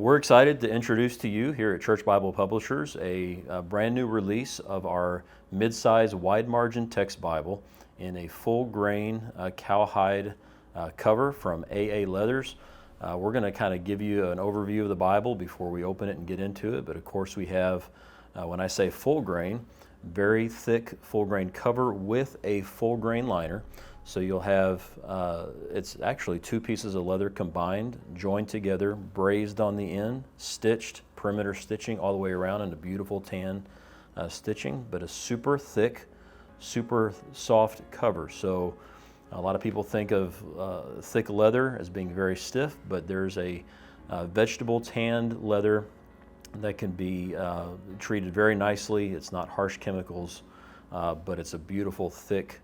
We're excited to introduce to you here at Church Bible Publishers a brand new release of our mid-size wide margin text Bible in a full grain cowhide cover from AA Leathers. We're going to kind of give you an overview of the Bible before we open it and get into it, but of course we have, when I say full grain, very thick full grain cover with a full grain liner. So you'll have, it's actually two pieces of leather combined, joined together, brazed on the end, stitched, perimeter stitching all the way around in a beautiful tan stitching, but a super thick, super soft cover. So a lot of people think of thick leather as being very stiff, but there's a vegetable tanned leather that can be treated very nicely. It's not harsh chemicals, but it's a beautiful, thick,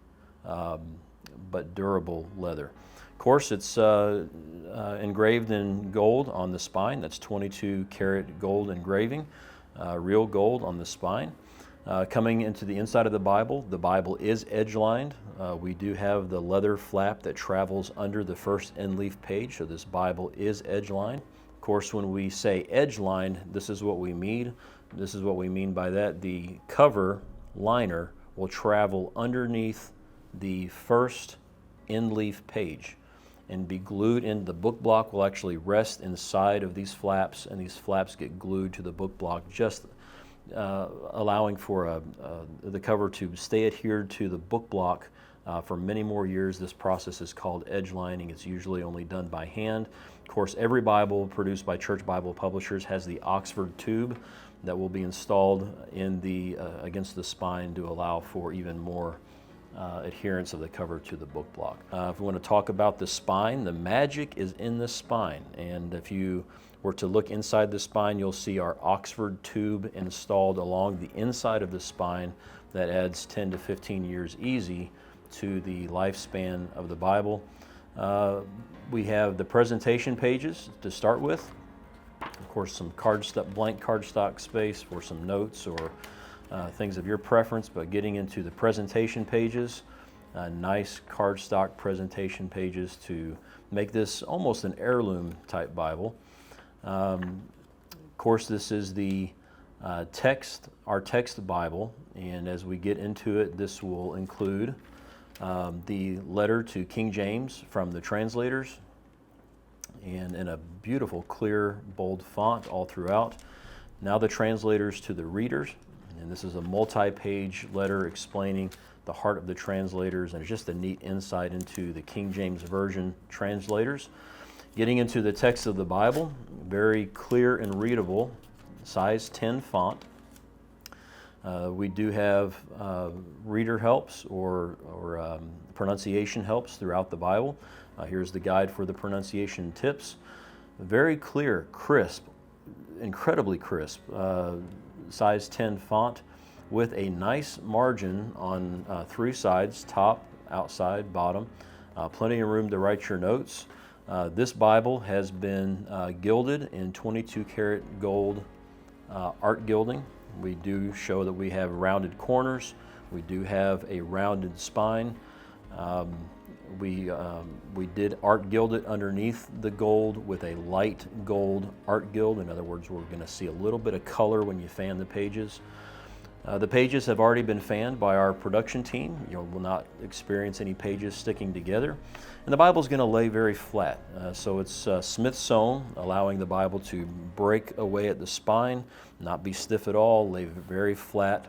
but durable leather. Of course, it's engraved in gold on the spine. That's 22 karat gold engraving, real gold on the spine. Coming into the inside of the Bible is edge-lined. We do have the leather flap that travels under the first end-leaf page, so this Bible is edge-lined. Of course, when we say edge-lined, this is what we mean. This is what we mean by that. The cover liner will travel underneath the first end-leaf page and be glued in. The book block will actually rest inside of these flaps, and these flaps get glued to the book block, just allowing for the cover to stay adhered to the book block for many more years. This process is called edge lining. It's usually only done by hand. Of course, every Bible produced by Church Bible Publishers has the Oxford tube that will be installed in the against the spine to allow for even more adherence of the cover to the book block. If we want to talk about the spine, the magic is in the spine. And if you were to look inside the spine, you'll see our Oxford tube installed along the inside of the spine that adds 10 to 15 years easy to the lifespan of the Bible. We have the presentation pages to start with. Of course, some blank cardstock space for some notes or things of your preference, but getting into the presentation pages, nice cardstock presentation pages to make this almost an heirloom type Bible. Of course, this is the our text Bible, and as we get into it, this will include the letter to King James from the translators, and in a beautiful, clear, bold font all throughout. Now the translators to the readers. And this is a multi-page letter explaining the heart of the translators, and it's just a neat insight into the King James Version translators. Getting into the text of the Bible, very clear and readable, size 10 font. We do have reader helps or pronunciation helps throughout the Bible. Here's the guide for the pronunciation tips. Very clear, crisp, incredibly crisp. Size 10 font with a nice margin on three sides, top, outside, bottom. Plenty of room to write your notes. This Bible has been gilded in 22 karat gold art gilding. We do show that we have rounded corners. We do have a rounded spine. We did art gild it underneath the gold with a light gold art gild. In other words, we're going to see a little bit of color when you fan the pages. The pages have already been fanned by our production team. You will not experience any pages sticking together. And the Bible is going to lay very flat. So it's Smith sewn, allowing the Bible to break away at the spine, not be stiff at all, lay very flat.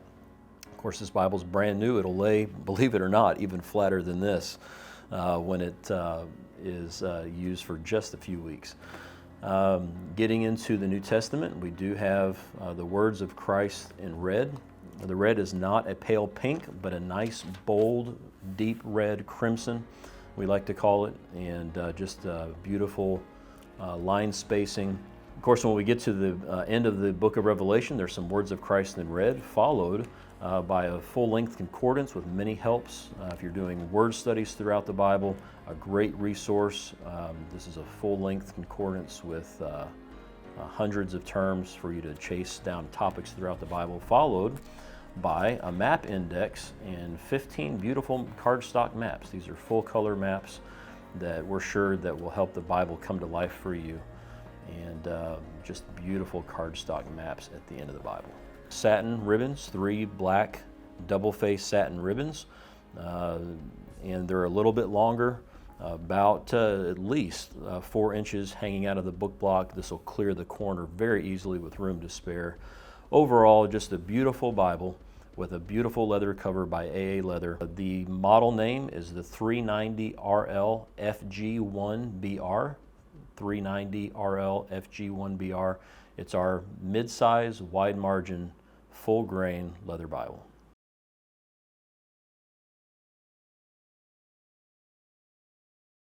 Of course, this Bible is brand new. It'll lay, believe it or not, even flatter than this when it is used for just a few weeks. Getting into the New Testament, we do have the words of Christ in red. The red is not a pale pink, but a nice, bold, deep red crimson, we like to call it, and just beautiful line spacing. Of course, when we get to the end of the book of Revelation, there's some words of Christ in red, followed by a full-length concordance with many helps. If you're doing word studies throughout the Bible, a great resource. This is a full-length concordance with hundreds of terms for you to chase down topics throughout the Bible, followed by a map index and 15 beautiful cardstock maps. These are full color maps that we're sure that will help the Bible come to life for you. and just beautiful cardstock maps at the end of the Bible. Satin ribbons, 3 black double-faced satin ribbons, and they're a little bit longer, about at least 4 inches hanging out of the book block. This will clear the corner very easily with room to spare. Overall, just a beautiful Bible with a beautiful leather cover by AA Leather. The model name is the 390 RL FG1BR. 390 RL FG1BR. It's our mid-size, wide margin, full grain leather Bible.